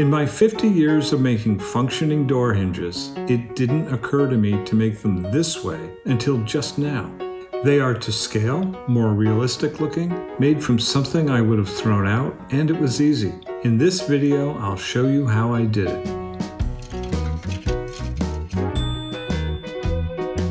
In my 50 years of making functioning door hinges, it didn't occur to me to make them this way until just now. They are to scale, more realistic looking, made from something I would have thrown out, and it was easy. In this video, I'll show you how I did it.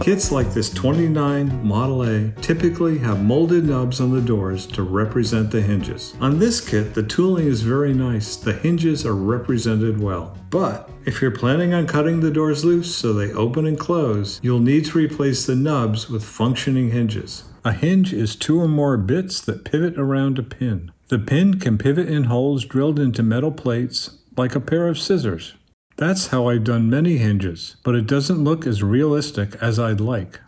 Kits like this 29 Model A typically have molded nubs on the doors to represent the hinges. On this kit, the tooling is very nice. The hinges are represented well. But if you're planning on cutting the doors loose so they open and close, you'll need to replace the nubs with functioning hinges. A hinge is 2 or more bits that pivot around a pin. The pin can pivot in holes drilled into metal plates like a pair of scissors. That's how I've done many hinges, but it doesn't look as realistic as I'd like.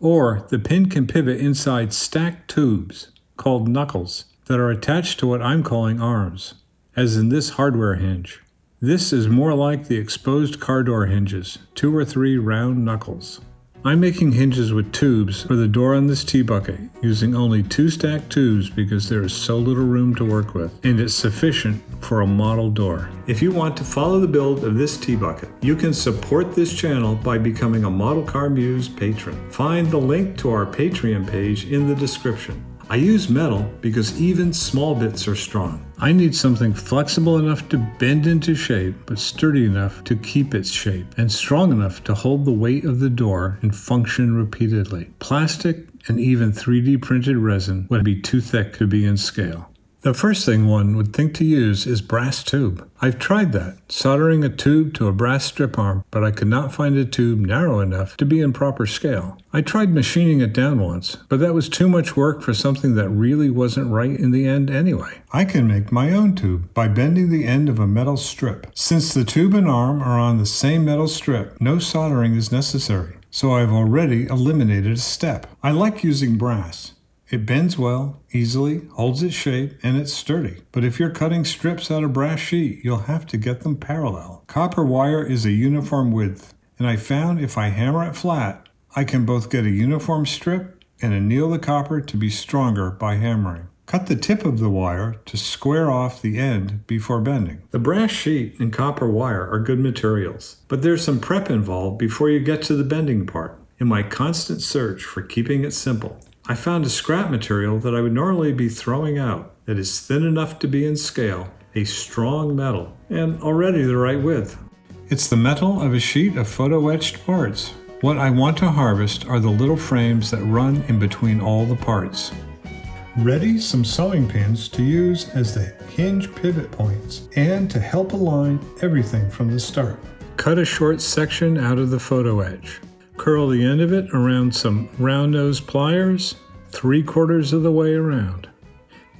Or the pin can pivot inside stacked tubes, called knuckles, that are attached to what I'm calling arms, as in this hardware hinge. This is more like the exposed car door hinges, 2 or 3 round knuckles. I'm making hinges with tubes for the door on this T-bucket, using only 2 stacked tubes because there is so little room to work with, and it's sufficient for a model door. If you want to follow the build of this T-bucket, you can support this channel by becoming a Model Car Muse patron. Find the link to our Patreon page in the description. I use metal because even small bits are strong. I need something flexible enough to bend into shape, but sturdy enough to keep its shape, and strong enough to hold the weight of the door and function repeatedly. Plastic and even 3D printed resin would be too thick to be in scale. The first thing one would think to use is brass tube. I've tried that, soldering a tube to a brass strip arm, but I could not find a tube narrow enough to be in proper scale. I tried machining it down once, but that was too much work for something that really wasn't right in the end anyway. I can make my own tube by bending the end of a metal strip. Since the tube and arm are on the same metal strip, no soldering is necessary, so I've already eliminated a step. I like using brass. It bends well, easily, holds its shape, and it's sturdy. But if you're cutting strips out of brass sheet, you'll have to get them parallel. Copper wire is a uniform width, and I found if I hammer it flat, I can both get a uniform strip and anneal the copper to be stronger by hammering. Cut the tip of the wire to square off the end before bending. The brass sheet and copper wire are good materials, but there's some prep involved before you get to the bending part. In my constant search for keeping it simple, I found a scrap material that I would normally be throwing out that is thin enough to be in scale, a strong metal, and already the right width. It's the metal of a sheet of photo-etched parts. What I want to harvest are the little frames that run in between all the parts. Ready some sewing pins to use as the hinge pivot points and to help align everything from the start. Cut a short section out of the photo etch. Curl the end of it around some round-nose pliers, 3/4 of the way around.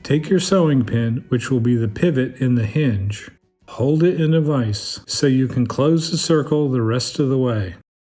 Take your sewing pin, which will be the pivot in the hinge. Hold it in a vise so you can close the circle the rest of the way.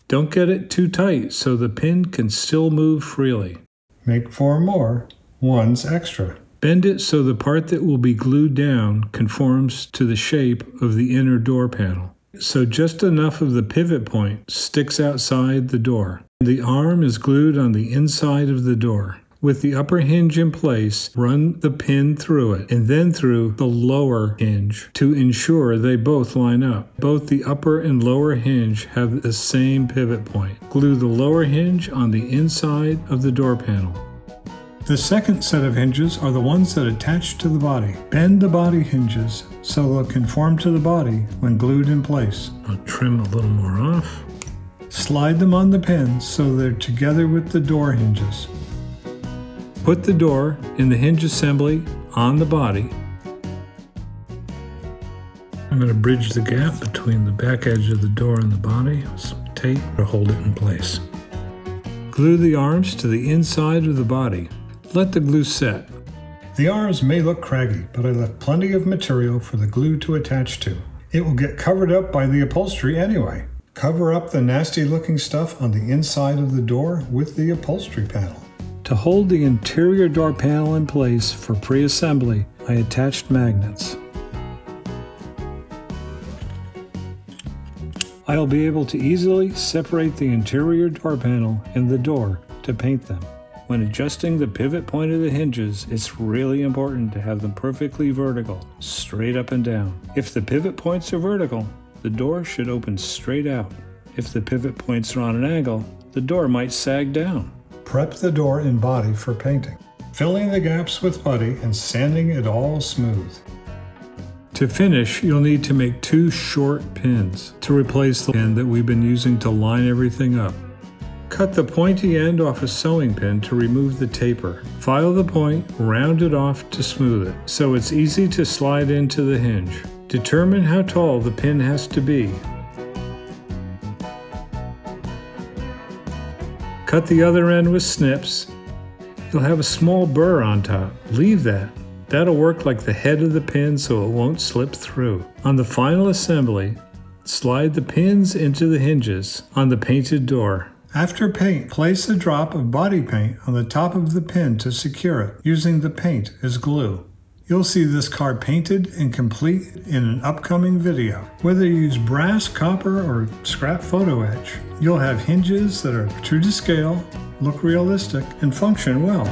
Don't get it too tight so the pin can still move freely. Make 4 more, one's extra. Bend it so the part that will be glued down conforms to the shape of the inner door panel, so just enough of the pivot point sticks outside the door. The arm is glued on the inside of the door. With the upper hinge in place, run the pin through it and then through the lower hinge to ensure they both line up. Both the upper and lower hinge have the same pivot point. Glue the lower hinge on the inside of the door panel. The second set of hinges are the ones that attach to the body. Bend the body hinges so they'll conform to the body when glued in place. I'll trim a little more off. Slide them on the pin so they're together with the door hinges. Put the door in the hinge assembly on the body. I'm going to bridge the gap between the back edge of the door and the body with some tape to hold it in place. Glue the arms to the inside of the body. Let the glue set. The arms may look craggy, but I left plenty of material for the glue to attach to. It will get covered up by the upholstery anyway. Cover up the nasty looking stuff on the inside of the door with the upholstery panel. To hold the interior door panel in place for pre-assembly, I attached magnets. I'll be able to easily separate the interior door panel and the door to paint them. When adjusting the pivot point of the hinges, it's really important to have them perfectly vertical, straight up and down. If the pivot points are vertical, the door should open straight out. If the pivot points are on an angle, the door might sag down. Prep the door and body for painting, filling the gaps with putty and sanding it all smooth. To finish, you'll need to make 2 short pins to replace the pin that we've been using to line everything up. Cut the pointy end off a sewing pin to remove the taper. File the point, round it off to smooth it, so it's easy to slide into the hinge. Determine how tall the pin has to be. Cut the other end with snips. You'll have a small burr on top. Leave that. That'll work like the head of the pin so it won't slip through. On the final assembly, slide the pins into the hinges on the painted door. After paint, place a drop of body paint on the top of the pin to secure it, using the paint as glue. You'll see this car painted and complete in an upcoming video. Whether you use brass, copper, or scrap photo etch, you'll have hinges that are true to scale, look realistic, and function well.